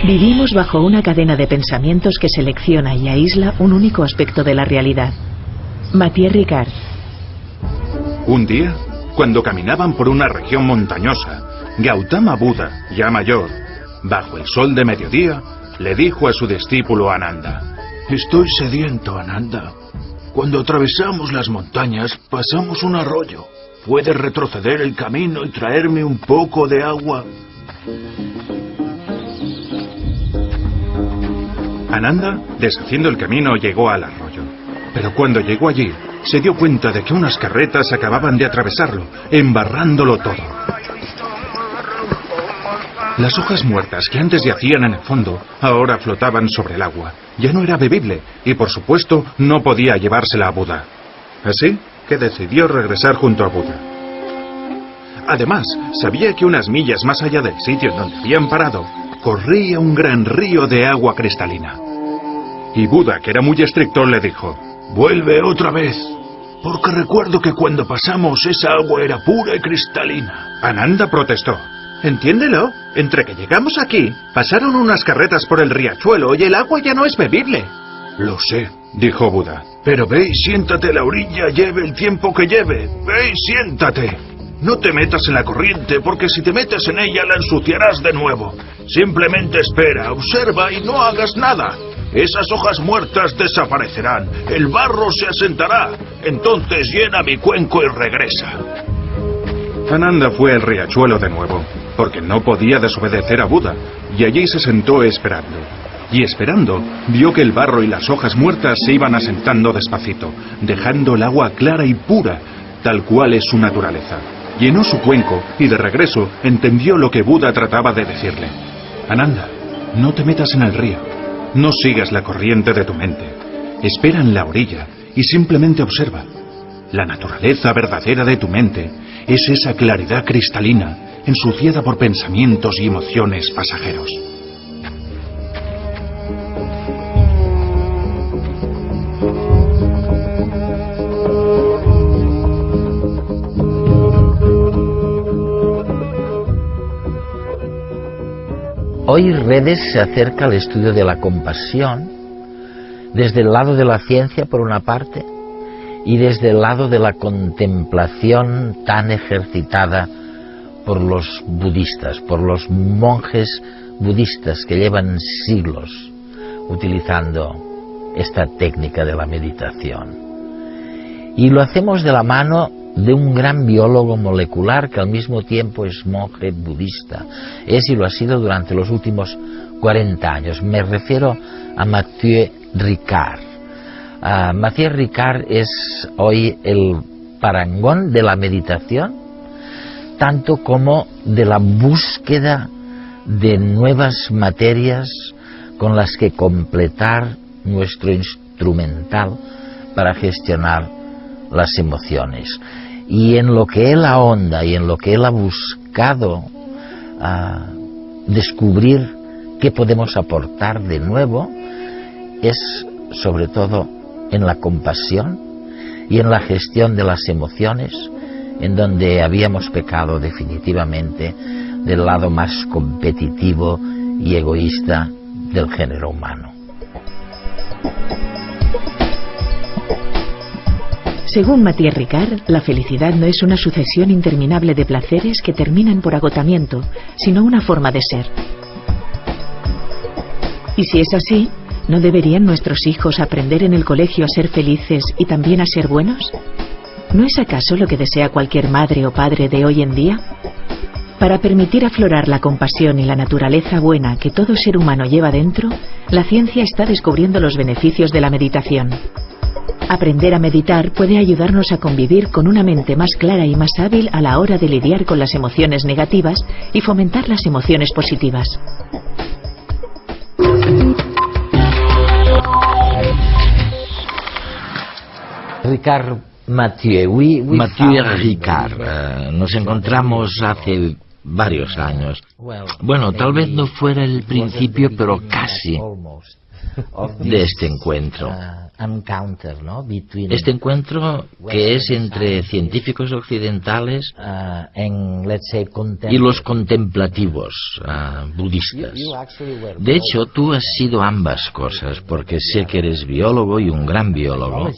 Vivimos bajo una cadena de pensamientos que selecciona y aísla un único aspecto de la realidad. Mathieu Ricard. Un día, cuando caminaban por una región montañosa, Gautama Buda, ya mayor, bajo el sol de mediodía, le dijo a su discípulo Ananda: Estoy sediento, Ananda. Cuando atravesamos las montañas, pasamos un arroyo. ¿Puedes retroceder el camino y traerme un poco de agua? Ananda, deshaciendo el camino, llegó al arroyo. Pero cuando llegó allí, se dio cuenta de que unas carretas acababan de atravesarlo, embarrándolo todo. Las hojas muertas que antes yacían en el fondo, ahora flotaban sobre el agua. Ya no era bebible, y por supuesto no podía llevársela a Buda. Así que decidió regresar junto a Buda. Además, sabía que unas millas más allá del sitio en donde habían parado, corría un gran río de agua cristalina. Y Buda, que era muy estricto, le dijo: Vuelve otra vez, porque recuerdo que cuando pasamos esa agua era pura y cristalina. Ananda protestó: Entiéndelo, entre que llegamos aquí, pasaron unas carretas por el riachuelo y el agua ya no es bebible. Lo sé, dijo Buda. Pero ve y siéntate a la orilla, lleve el tiempo que lleve. Ve y siéntate. No te metas en la corriente, porque si te metes en ella la ensuciarás de nuevo. Simplemente espera, observa y no hagas nada. Esas hojas muertas desaparecerán, el barro se asentará. Entonces llena mi cuenco y regresa. Ananda fue al riachuelo de nuevo, porque no podía desobedecer a Buda, y allí se sentó esperando. Y esperando, vio que el barro y las hojas muertas se iban asentando despacito, dejando el agua clara y pura, tal cual es su naturaleza. Llenó su cuenco y de regreso entendió lo que Buda trataba de decirle. Ananda, no te metas en el río. No sigas la corriente de tu mente. Espera en la orilla y simplemente observa. La naturaleza verdadera de tu mente es esa claridad cristalina, ensuciada por pensamientos y emociones pasajeros. Hoy Redes se acerca al estudio de la compasión desde el lado de la ciencia, por una parte, y desde el lado de la contemplación tan ejercitada por los budistas, por los monjes budistas que llevan siglos utilizando esta técnica de la meditación. Y lo hacemos de la mano de un gran biólogo molecular que al mismo tiempo es monje budista. Es y lo ha sido durante los últimos 40 años. Me refiero a Mathieu Ricard. Mathieu Ricard es hoy el parangón de la meditación, tanto como de la búsqueda de nuevas materias con las que completar nuestro instrumental para gestionar las emociones. Y en lo que él ahonda y en lo que él ha buscado descubrir qué podemos aportar de nuevo es sobre todo en la compasión y en la gestión de las emociones, en donde habíamos pecado definitivamente del lado más competitivo y egoísta del género humano. Según Mathieu Ricard, la felicidad no es una sucesión interminable de placeres que terminan por agotamiento, sino una forma de ser. Y si es así, ¿no deberían nuestros hijos aprender en el colegio a ser felices y también a ser buenos? ¿No es acaso lo que desea cualquier madre o padre de hoy en día? Para permitir aflorar la compasión y la naturaleza buena que todo ser humano lleva dentro, la ciencia está descubriendo los beneficios de la meditación. Aprender a meditar puede ayudarnos a convivir con una mente más clara y más hábil a la hora de lidiar con las emociones negativas y fomentar las emociones positivas. Mathieu Ricard, nos encontramos hace varios años. Bueno, tal vez no fuera el principio, pero casi. de este encuentro. Este encuentro que es entre científicos occidentales y los contemplativos budistas. De hecho, tú has sido ambas cosas, porque sé que eres biólogo y un gran biólogo,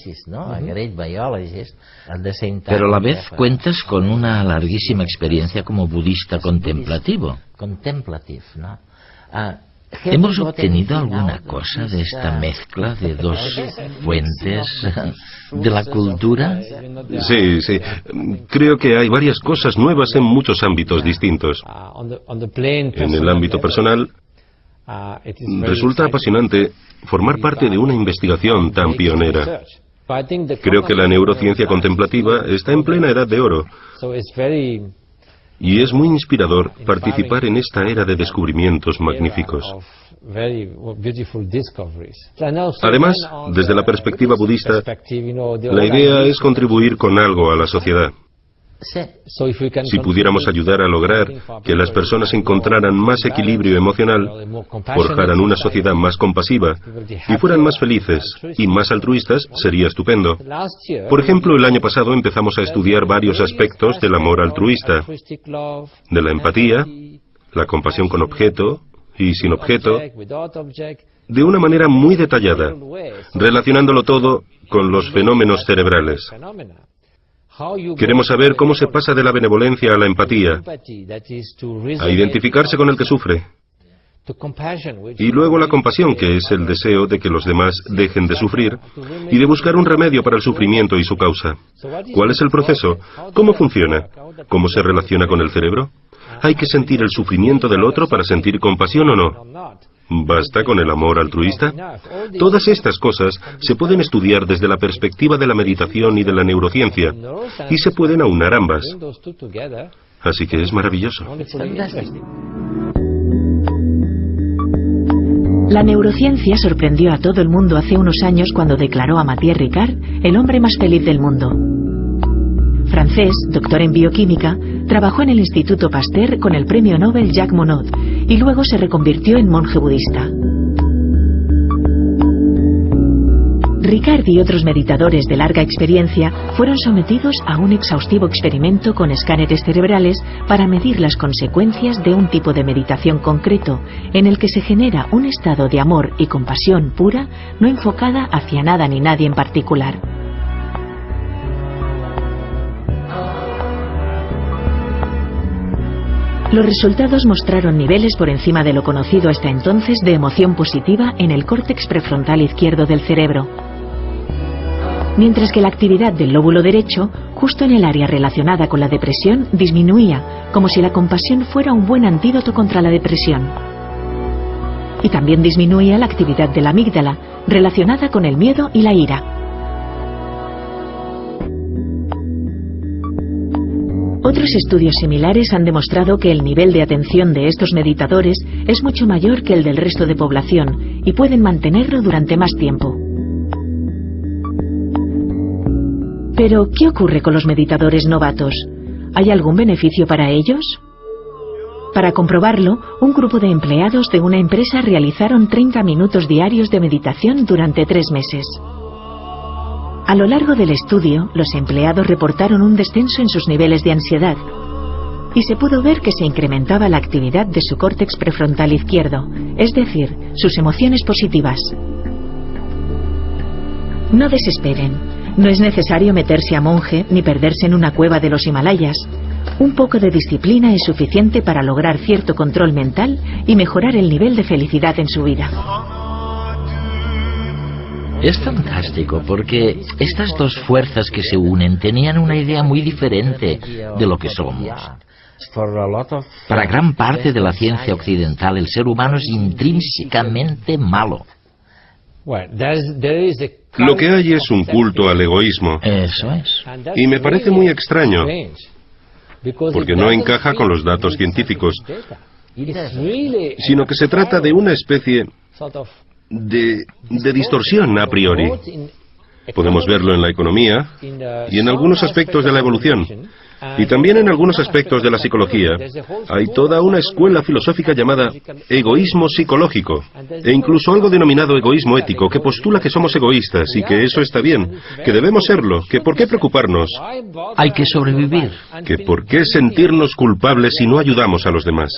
pero a la vez cuentas con una larguísima experiencia como budista contemplativo. ¿Hemos obtenido alguna cosa de esta mezcla de dos fuentes de la cultura? Sí, sí. Creo que hay varias cosas nuevas en muchos ámbitos distintos. En el ámbito personal, resulta apasionante formar parte de una investigación tan pionera. Creo que la neurociencia contemplativa está en plena edad de oro. Y es muy inspirador participar en esta era de descubrimientos magníficos. Además, desde la perspectiva budista, la idea es contribuir con algo a la sociedad. Si pudiéramos ayudar a lograr que las personas encontraran más equilibrio emocional, forjaran una sociedad más compasiva y fueran más felices y más altruistas, sería estupendo. Por ejemplo, el año pasado empezamos a estudiar varios aspectos del amor altruista, de la empatía, la compasión con objeto y sin objeto, de una manera muy detallada, relacionándolo todo con los fenómenos cerebrales. Queremos saber cómo se pasa de la benevolencia a la empatía, a identificarse con el que sufre, y luego la compasión, que es el deseo de que los demás dejen de sufrir, y de buscar un remedio para el sufrimiento y su causa. ¿Cuál es el proceso? ¿Cómo funciona? ¿Cómo se relaciona con el cerebro? ¿Hay que sentir el sufrimiento del otro para sentir compasión o no? ¿Basta con el amor altruista? Todas estas cosas se pueden estudiar desde la perspectiva de la meditación y de la neurociencia, y se pueden aunar ambas. Así que es maravilloso. La neurociencia sorprendió a todo el mundo hace unos años cuando declaró a Mathieu Ricard el hombre más feliz del mundo. Francés, doctor en bioquímica, trabajó en el Instituto Pasteur con el premio Nobel Jacques Monod y luego se reconvirtió en monje budista. Ricard y otros meditadores de larga experiencia fueron sometidos a un exhaustivo experimento con escáneres cerebrales para medir las consecuencias de un tipo de meditación concreto, en el que se genera un estado de amor y compasión pura, no enfocada hacia nada ni nadie en particular. Los resultados mostraron niveles por encima de lo conocido hasta entonces de emoción positiva en el córtex prefrontal izquierdo del cerebro, mientras que la actividad del lóbulo derecho, justo en el área relacionada con la depresión, disminuía, como si la compasión fuera un buen antídoto contra la depresión. Y también disminuía la actividad de la amígdala, relacionada con el miedo y la ira. Otros estudios similares han demostrado que el nivel de atención de estos meditadores es mucho mayor que el del resto de población y pueden mantenerlo durante más tiempo. Pero, ¿qué ocurre con los meditadores novatos? ¿Hay algún beneficio para ellos? Para comprobarlo, un grupo de empleados de una empresa realizaron 30 minutos diarios de meditación durante 3 meses. A lo largo del estudio, los empleados reportaron un descenso en sus niveles de ansiedad y se pudo ver que se incrementaba la actividad de su córtex prefrontal izquierdo, es decir, sus emociones positivas. No desesperen. No es necesario meterse a monje ni perderse en una cueva de los Himalayas. Un poco de disciplina es suficiente para lograr cierto control mental y mejorar el nivel de felicidad en su vida. Es fantástico porque estas dos fuerzas que se unen tenían una idea muy diferente de lo que somos. Para gran parte de la ciencia occidental, el ser humano es intrínsecamente malo. Lo que hay es un culto al egoísmo. Eso es. Y me parece muy extraño, porque no encaja con los datos científicos, sino que se trata de una especie de distorsión a priori. Podemos verlo en la economía y en algunos aspectos de la evolución. Y también en algunos aspectos de la psicología hay toda una escuela filosófica llamada egoísmo psicológico, e incluso algo denominado egoísmo ético, que postula que somos egoístas y que eso está bien, que debemos serlo, que por qué preocuparnos, Hay que sobrevivir. que por qué sentirnos culpables si no ayudamos a los demás.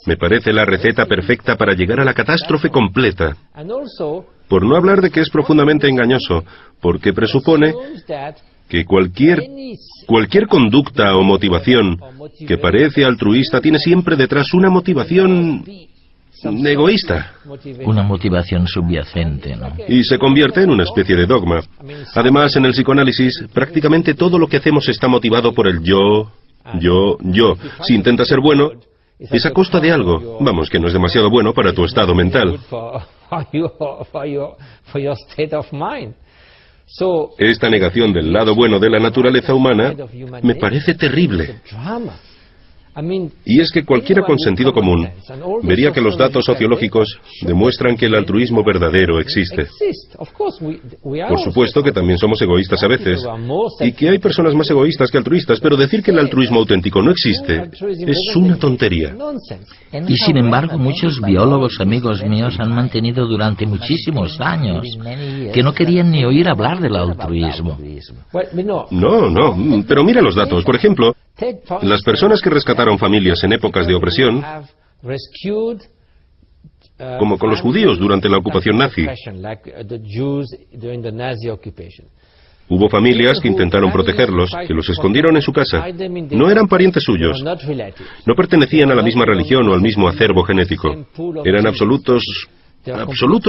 Me parece la receta perfecta para llegar a la catástrofe completa. Por no hablar de que es profundamente engañoso, porque presupone que cualquier conducta o motivación que parece altruista tiene siempre detrás una motivación egoísta. Una motivación subyacente, ¿no? Y se convierte en una especie de dogma. Además, en el psicoanálisis, prácticamente todo lo que hacemos está motivado por el yo. Si intenta ser bueno, es a costa de algo. Vamos, que no es demasiado bueno para tu estado mental. Esta negación del lado bueno de la naturaleza humana me parece terrible. Y es que cualquiera con sentido común vería que los datos sociológicos demuestran que el altruismo verdadero existe. Por supuesto que también somos egoístas a veces, y que hay personas más egoístas que altruistas, pero decir que el altruismo auténtico no existe es una tontería. Y sin embargo, muchos biólogos amigos míos han mantenido durante muchísimos años que no querían ni oír hablar del altruismo. No, pero mira los datos. Por ejemplo, las personas que rescataron familias en épocas de opresión, como con los judíos durante la ocupación nazi, hubo familias que intentaron protegerlos, que los escondieron en su casa. No eran parientes suyos, no pertenecían a la misma religión o al mismo acervo genético. Eran absolutos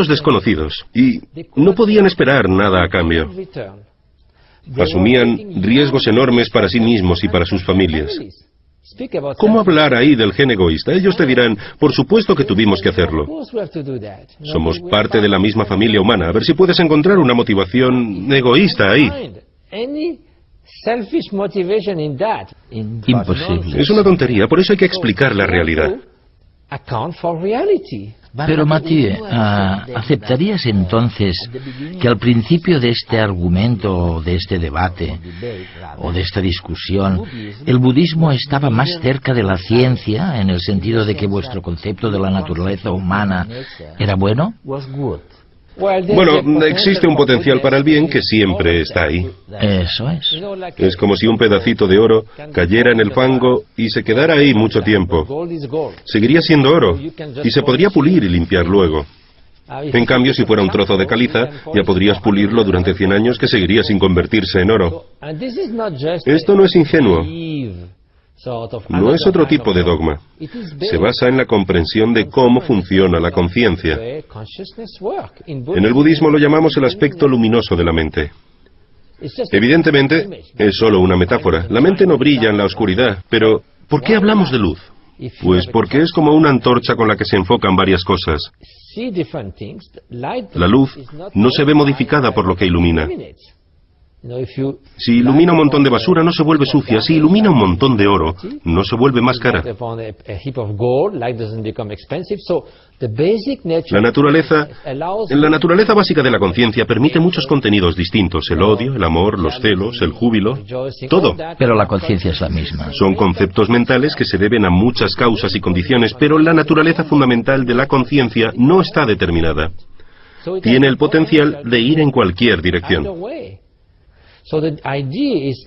desconocidos y no podían esperar nada a cambio. Asumían riesgos enormes para sí mismos y para sus familias. ¿Cómo hablar ahí del gen egoísta? Ellos te dirán, por supuesto que tuvimos que hacerlo. Somos parte de la misma familia humana. A ver si puedes encontrar una motivación egoísta ahí. Imposible. Es una tontería, por eso hay que explicar la realidad. Pero Mathieu, ¿aceptarías entonces que al principio de este argumento, de este debate, o de esta discusión, el budismo estaba más cerca de la ciencia, en el sentido de que vuestro concepto de la naturaleza humana era bueno? Bueno, existe un potencial para el bien que siempre está ahí. Eso es. Es como si un pedacito de oro cayera en el fango y se quedara ahí mucho tiempo. Seguiría siendo oro y se podría pulir y limpiar luego. En cambio, si fuera un trozo de caliza, ya podrías pulirlo durante 100 años que seguiría sin convertirse en oro. Esto no es ingenuo. No es otro tipo de dogma. Se basa en la comprensión de cómo funciona la conciencia. En el budismo lo llamamos el aspecto luminoso de la mente. Evidentemente, es solo una metáfora. La mente no brilla en la oscuridad, pero ¿por qué hablamos de luz? Pues porque es como una antorcha con la que se enfocan varias cosas. La luz no se ve modificada por lo que ilumina. Si ilumina un montón de basura, no se vuelve sucia. Si ilumina un montón de oro, no se vuelve más cara. La naturaleza básica de la conciencia permite muchos contenidos distintos: el odio, el amor, los celos, el júbilo, todo. Pero la conciencia es la misma. Son conceptos mentales que se deben a muchas causas y condiciones, pero la naturaleza fundamental de la conciencia no está determinada. Tiene el potencial de ir en cualquier dirección.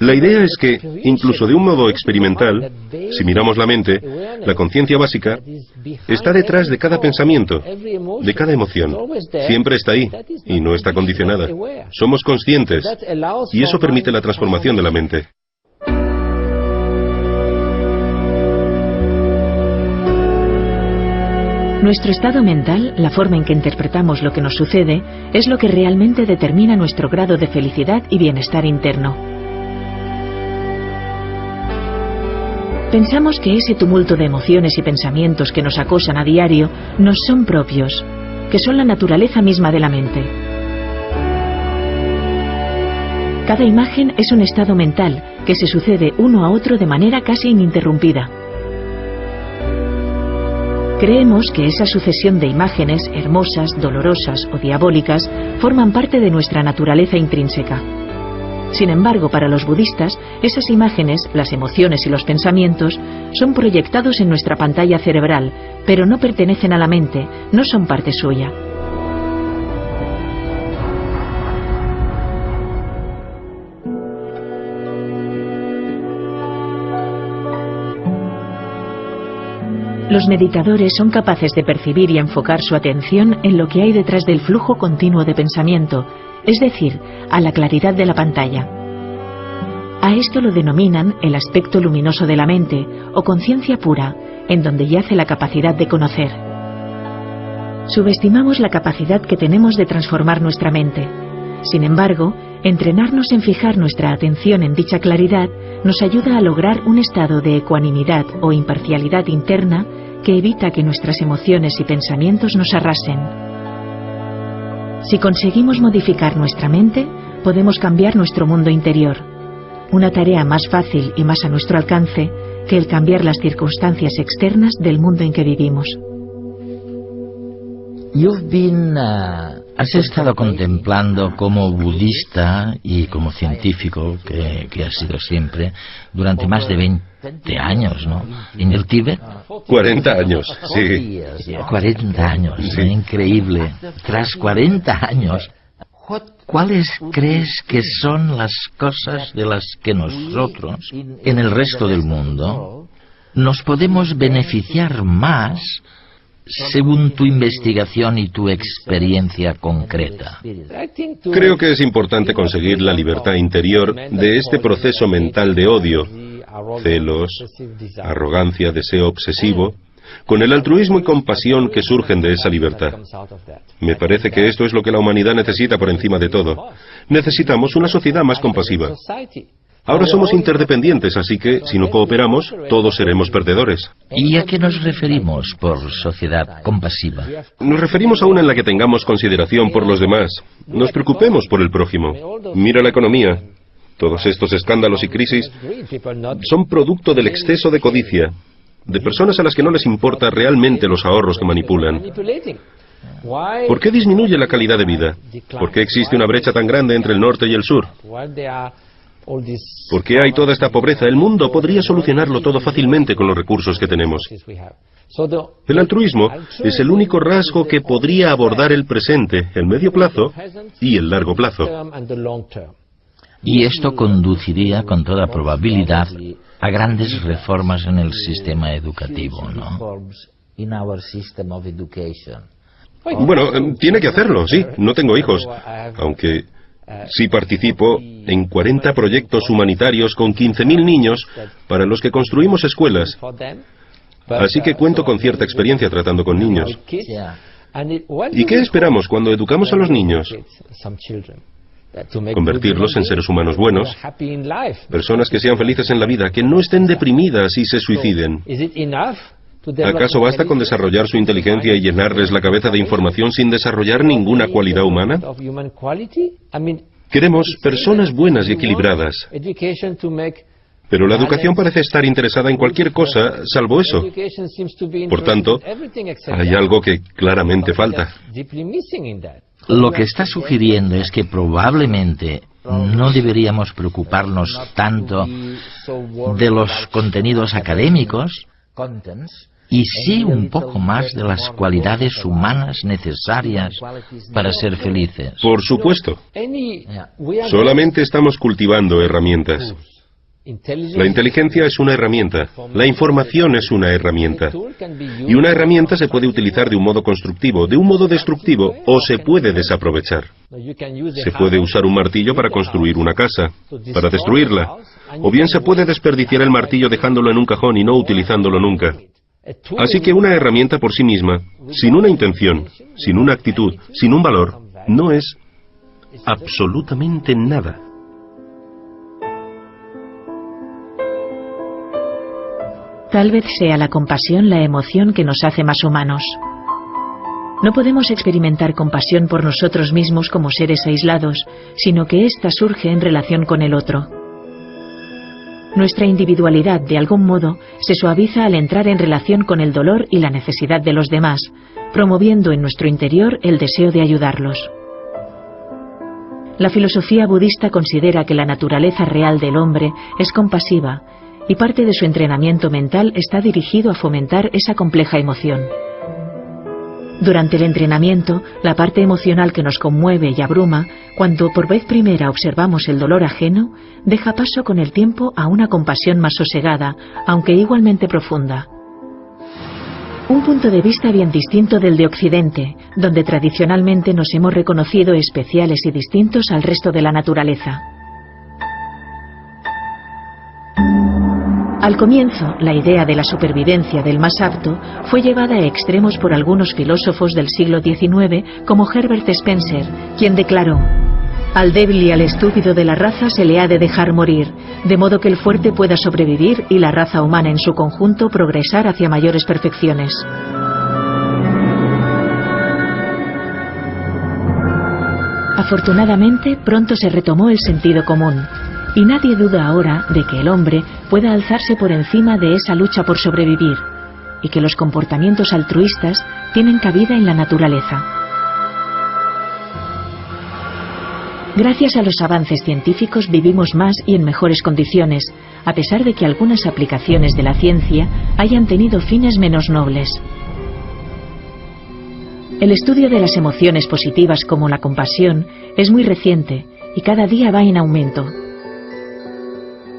La idea es que, incluso de un modo experimental, si miramos la mente, la conciencia básica está detrás de cada pensamiento, de cada emoción. Siempre está ahí, y no está condicionada. Somos conscientes, y eso permite la transformación de la mente. Nuestro estado mental, la forma en que interpretamos lo que nos sucede, es lo que realmente determina nuestro grado de felicidad y bienestar interno. Pensamos que ese tumulto de emociones y pensamientos que nos acosan a diario nos son propios, que son la naturaleza misma de la mente. Cada imagen es un estado mental que se sucede uno a otro de manera casi ininterrumpida. Creemos que esa sucesión de imágenes, hermosas, dolorosas o diabólicas, forman parte de nuestra naturaleza intrínseca. Sin embargo, para los budistas, esas imágenes, las emociones y los pensamientos son proyectados en nuestra pantalla cerebral, pero no pertenecen a la mente, no son parte suya. Los meditadores son capaces de percibir y enfocar su atención en lo que hay detrás del flujo continuo de pensamiento, es decir, a la claridad de la pantalla. A esto lo denominan el aspecto luminoso de la mente o conciencia pura, en donde yace la capacidad de conocer. Subestimamos la capacidad que tenemos de transformar nuestra mente. Sin embargo, entrenarnos en fijar nuestra atención en dicha claridad nos ayuda a lograr un estado de ecuanimidad o imparcialidad interna que evita que nuestras emociones y pensamientos nos arrasen. Si conseguimos modificar nuestra mente, podemos cambiar nuestro mundo interior. Una tarea más fácil y más a nuestro alcance que el cambiar las circunstancias externas del mundo en que vivimos. Has estado contemplando como budista y como científico, que has sido siempre, durante más de 20 años, ¿no? ¿En el Tíbet? 40 años, sí. 40 años, sí. Increíble. Tras 40 años, ¿cuáles crees que son las cosas de las que nosotros, en el resto del mundo, nos podemos beneficiar más según tu investigación y tu experiencia concreta? Creo que es importante conseguir la libertad interior de este proceso mental de odio, celos, arrogancia, deseo obsesivo, con el altruismo y compasión que surgen de esa libertad. Me parece que esto es lo que la humanidad necesita por encima de todo. Necesitamos una sociedad más compasiva. Ahora somos interdependientes, así que, si no cooperamos, todos seremos perdedores. ¿Y a qué nos referimos por sociedad compasiva? Nos referimos a una en la que tengamos consideración por los demás. Nos preocupemos por el prójimo. Mira la economía. Todos estos escándalos y crisis son producto del exceso de codicia, de personas a las que no les importa realmente los ahorros que manipulan. ¿Por qué disminuye la calidad de vida? ¿Por qué existe una brecha tan grande entre el norte y el sur? ¿Por qué hay toda esta pobreza? El mundo podría solucionarlo todo fácilmente con los recursos que tenemos. El altruismo es el único rasgo que podría abordar el presente, el medio plazo y el largo plazo. Y esto conduciría con toda probabilidad a grandes reformas en el sistema educativo, ¿no? Bueno, tiene que hacerlo, sí. No tengo hijos, aunque sí participo en 40 proyectos humanitarios con 15.000 niños para los que construimos escuelas. Así que cuento con cierta experiencia tratando con niños. ¿Y qué esperamos cuando educamos a los niños? Convertirlos en seres humanos buenos, personas que sean felices en la vida, que no estén deprimidas y se suiciden. ¿Acaso basta con desarrollar su inteligencia y llenarles la cabeza de información sin desarrollar ninguna cualidad humana? Queremos personas buenas y equilibradas. Pero la educación parece estar interesada en cualquier cosa, salvo eso. Por tanto, hay algo que claramente falta. Lo que está sugiriendo es que probablemente no deberíamos preocuparnos tanto de los contenidos académicos y sí un poco más de las cualidades humanas necesarias para ser felices. Por supuesto. Solamente estamos cultivando herramientas. La inteligencia es una herramienta, la información es una herramienta. Y una herramienta se puede utilizar de un modo constructivo, de un modo destructivo, o se puede desaprovechar. Se puede usar un martillo para construir una casa, para destruirla, o bien se puede desperdiciar el martillo dejándolo en un cajón y no utilizándolo nunca. Así que una herramienta por sí misma, sin una intención, sin una actitud, sin un valor, no es absolutamente nada. Tal vez sea la compasión la emoción que nos hace más humanos. No podemos experimentar compasión por nosotros mismos como seres aislados, sino que ésta surge en relación con el otro. Nuestra individualidad, de algún modo, se suaviza al entrar en relación con el dolor y la necesidad de los demás, promoviendo en nuestro interior el deseo de ayudarlos. La filosofía budista considera que la naturaleza real del hombre es compasiva y parte de su entrenamiento mental está dirigido a fomentar esa compleja emoción. Durante el entrenamiento, la parte emocional que nos conmueve y abruma, cuando por vez primera observamos el dolor ajeno, deja paso con el tiempo a una compasión más sosegada, aunque igualmente profunda. Un punto de vista bien distinto del de Occidente, donde tradicionalmente nos hemos reconocido especiales y distintos al resto de la naturaleza. Al comienzo, la idea de la supervivencia del más apto fue llevada a extremos por algunos filósofos del siglo XIX, como Herbert Spencer, quien declaró: «Al débil y al estúpido de la raza se le ha de dejar morir, de modo que el fuerte pueda sobrevivir y la raza humana en su conjunto progresar hacia mayores perfecciones». Afortunadamente, pronto se retomó el sentido común. Y nadie duda ahora de que el hombre pueda alzarse por encima de esa lucha por sobrevivir, y que los comportamientos altruistas tienen cabida en la naturaleza. Gracias a los avances científicos vivimos más y en mejores condiciones, a pesar de que algunas aplicaciones de la ciencia hayan tenido fines menos nobles. El estudio de las emociones positivas como la compasión es muy reciente y cada día va en aumento.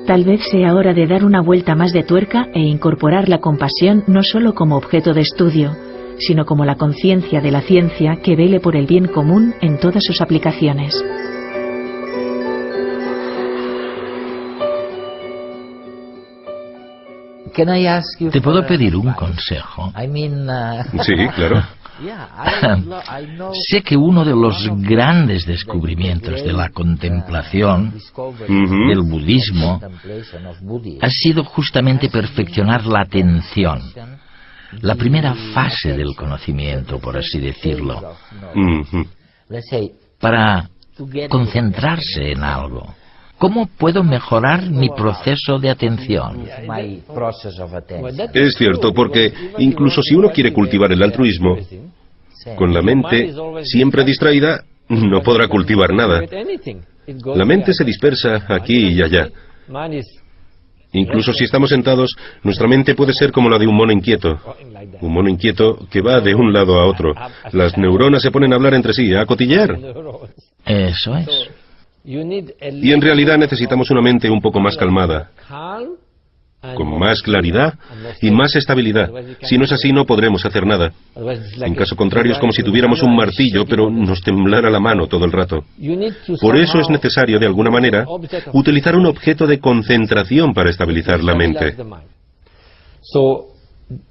Tal vez sea hora de dar una vuelta más de tuerca e incorporar la compasión no solo como objeto de estudio, sino como la conciencia de la ciencia que vele por el bien común en todas sus aplicaciones. ¿Te puedo pedir un consejo? Sí, claro. Sé que uno de los grandes descubrimientos de la contemplación, del budismo, ha sido justamente perfeccionar la atención, la primera fase del conocimiento, por así decirlo, para concentrarse en algo. ¿Cómo puedo mejorar mi proceso de atención? Es cierto, porque incluso si uno quiere cultivar el altruismo, con la mente siempre distraída, no podrá cultivar nada. La mente se dispersa aquí y allá. Incluso si estamos sentados, nuestra mente puede ser como la de un mono inquieto. Un mono inquieto que va de un lado a otro. Las neuronas se ponen a hablar entre sí, a cotillear. Eso es. Y en realidad necesitamos una mente un poco más calmada, con más claridad y más estabilidad. Si no es así, no podremos hacer nada. En caso contrario, es como si tuviéramos un martillo, pero nos temblara la mano todo el rato. Por eso es necesario, de alguna manera, utilizar un objeto de concentración para estabilizar la mente.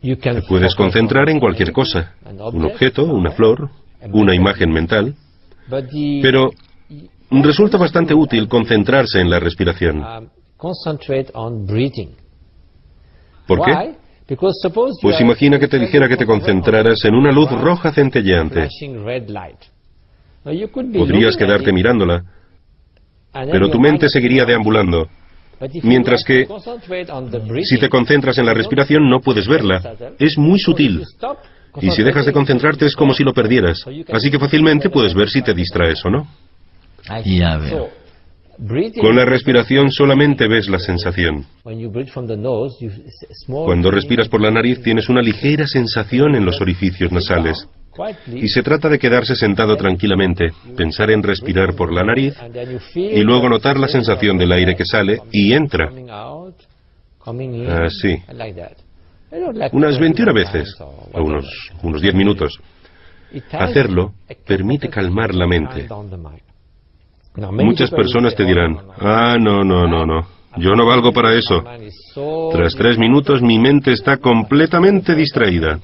Te puedes concentrar en cualquier cosa, un objeto, una flor, una imagen mental, pero resulta bastante útil concentrarse en la respiración. ¿Por qué? Pues imagina que te dijera que te concentraras en una luz roja centelleante. Podrías quedarte mirándola, pero tu mente seguiría deambulando. Mientras que, si te concentras en la respiración, no puedes verla. Es muy sutil. Y si dejas de concentrarte, es como si lo perdieras. Así que fácilmente puedes ver si te distraes o no. Ya veo. Con la respiración solamente ves la sensación. Cuando respiras por la nariz tienes una ligera sensación en los orificios nasales. Y se trata de quedarse sentado tranquilamente, pensar en respirar por la nariz y luego notar la sensación del aire que sale y entra. Así. Unas 21 veces, o unos 10 minutos. Hacerlo permite calmar la mente. Muchas personas te dirán, no, yo no valgo para eso. Tras 3 minutos mi mente está completamente distraída.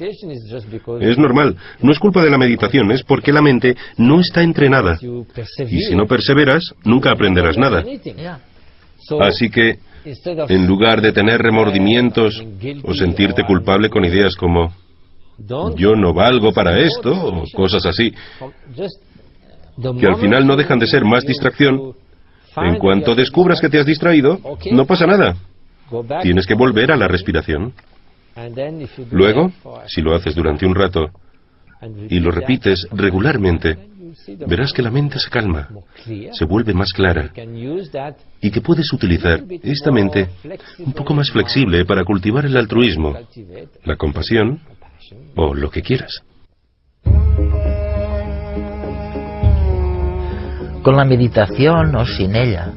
Es normal, no es culpa de la meditación, es porque la mente no está entrenada. Y si no perseveras, nunca aprenderás nada. Así que, en lugar de tener remordimientos o sentirte culpable con ideas como, yo no valgo para esto, o cosas así, que al final no dejan de ser más distracción, en cuanto descubras que te has distraído, no pasa nada. Tienes que volver a la respiración. Luego, si lo haces durante un rato y lo repites regularmente, verás que la mente se calma, se vuelve más clara y que puedes utilizar esta mente un poco más flexible para cultivar el altruismo, la compasión o lo que quieras. Con la meditación o sin ella,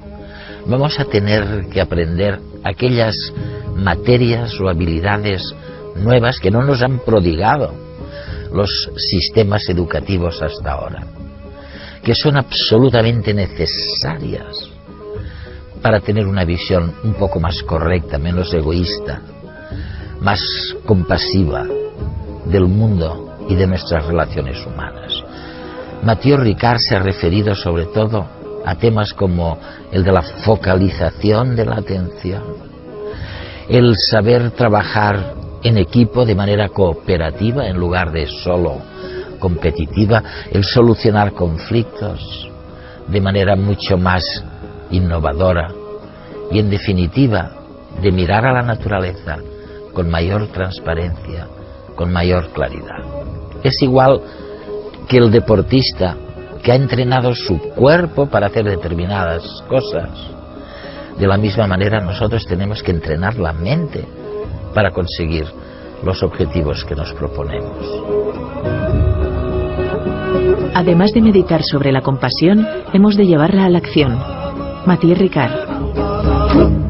vamos a tener que aprender aquellas materias o habilidades nuevas que no nos han prodigado los sistemas educativos hasta ahora, que son absolutamente necesarias para tener una visión un poco más correcta, menos egoísta, más compasiva del mundo y de nuestras relaciones humanas. Mathieu Ricard se ha referido sobre todo a temas como el de la focalización de la atención, el saber trabajar en equipo de manera cooperativa en lugar de solo competitiva, el solucionar conflictos de manera mucho más innovadora y, en definitiva, de mirar a la naturaleza con mayor transparencia, con mayor claridad. Es igual que el deportista que ha entrenado su cuerpo para hacer determinadas cosas. De la misma manera, nosotros tenemos que entrenar la mente para conseguir los objetivos que nos proponemos. Además de meditar sobre la compasión, hemos de llevarla a la acción. Mathieu Ricard.